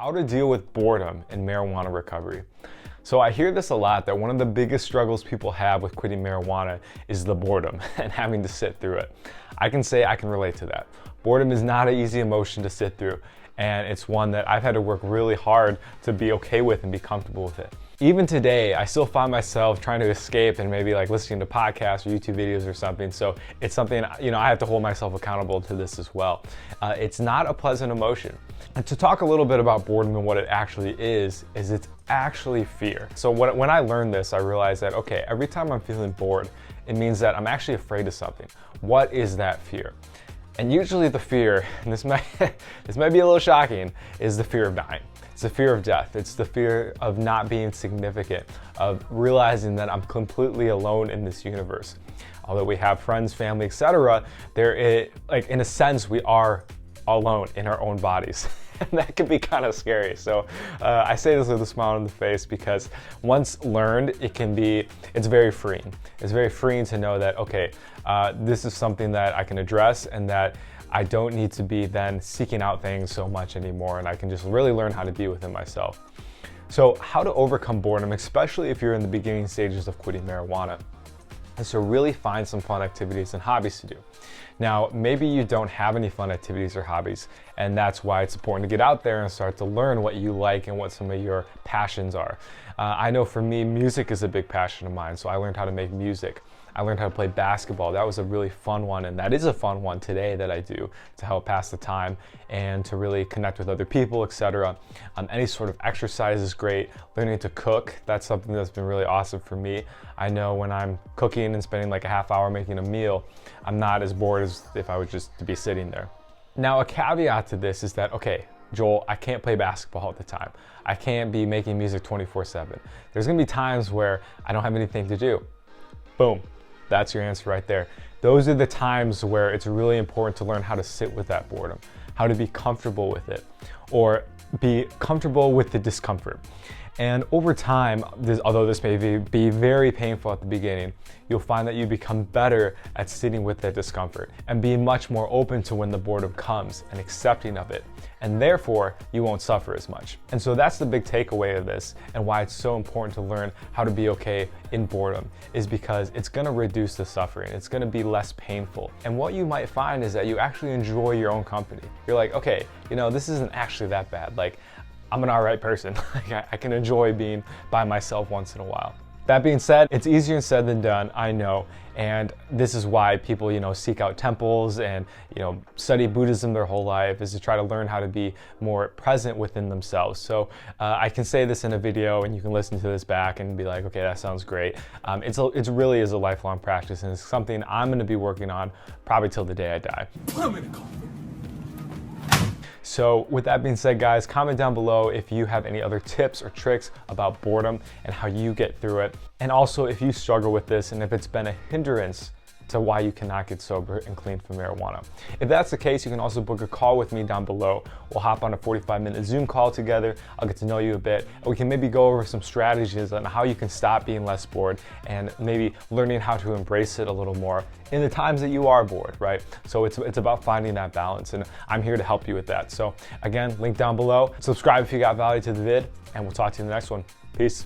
How to deal with boredom in marijuana recovery. So I hear this a lot, that one of the biggest struggles people have with quitting marijuana is the boredom and having to sit through it. I can say I can relate to that. Boredom is not an easy emotion to sit through, and it's one that I've had to work really hard to be okay with and be comfortable with it. Even today, I still find myself trying to escape and maybe like listening to podcasts or YouTube videos or something. So it's something, I have to hold myself accountable to this as well. It's not a pleasant emotion. And to talk a little bit about boredom and what it actually is it's actually fear. So when I learned this, I realized that, okay, every time I'm feeling bored, it means that I'm actually afraid of something. What is that fear? And usually the fear, and this might be a little shocking, is the fear of dying. It's the fear of death. It's the fear of not being significant, of realizing that I'm completely alone in this universe. Although we have friends, family, etc., in a sense, we are alone in our own bodies. And that can be kind of scary. So I say this with a smile on the face because once learned, it's very freeing. It's very freeing to know that, okay, this is something that I can address and that I don't need to be then seeking out things so much anymore, and I can just really learn how to be within myself. So how to overcome boredom, especially if you're in the beginning stages of quitting marijuana, is to really find some fun activities and hobbies to do. Now, maybe you don't have any fun activities or hobbies, and that's why it's important to get out there and start to learn what you like and what some of your passions are. I know for me, music is a big passion of mine, so I learned how to make music. I learned how to play basketball. That was a really fun one, and that is a fun one today that I do to help pass the time and to really connect with other people, etc. Any sort of exercise is great. Learning to cook, that's something that's been really awesome for me. I know when I'm cooking and spending like a half hour making a meal, I'm not as bored as if I was just to be sitting there. Now, a caveat to this is that, okay, Joel, I can't play basketball all the time. I can't be making music 24/7. There's gonna be times where I don't have anything to do. Boom. That's your answer right there. Those are the times where it's really important to learn how to sit with that boredom, how to be comfortable with it, or be comfortable with the discomfort. And over time, although this may be very painful at the beginning, you'll find that you become better at sitting with that discomfort and being much more open to when the boredom comes and accepting of it. And therefore, you won't suffer as much. And so that's the big takeaway of this, and why it's so important to learn how to be okay in boredom, is because it's gonna reduce the suffering. It's gonna be less painful. And what you might find is that you actually enjoy your own company. You're like, okay, this isn't actually that bad. Like, I'm an all right person. I can enjoy being by myself once in a while. That being said, it's easier said than done, I know, and this is why people, seek out temples and, study Buddhism their whole life, is to try to learn how to be more present within themselves. So I can say this in a video and you can listen to this back and be like, okay, that sounds great. It's really is a lifelong practice, and it's something I'm gonna be working on probably till the day I die. So with that being said, guys, comment down below if you have any other tips or tricks about boredom and how you get through it. And also if you struggle with this and if it's been a hindrance to why you cannot get sober and clean from marijuana. If that's the case, you can also book a call with me down below. We'll hop on a 45-minute Zoom call together. I'll get to know you a bit, and we can maybe go over some strategies on how you can stop being less bored and maybe learning how to embrace it a little more in the times that you are bored, right? So it's about finding that balance, and I'm here to help you with that. So again, link down below. Subscribe if you got value to the vid, and we'll talk to you in the next one. Peace.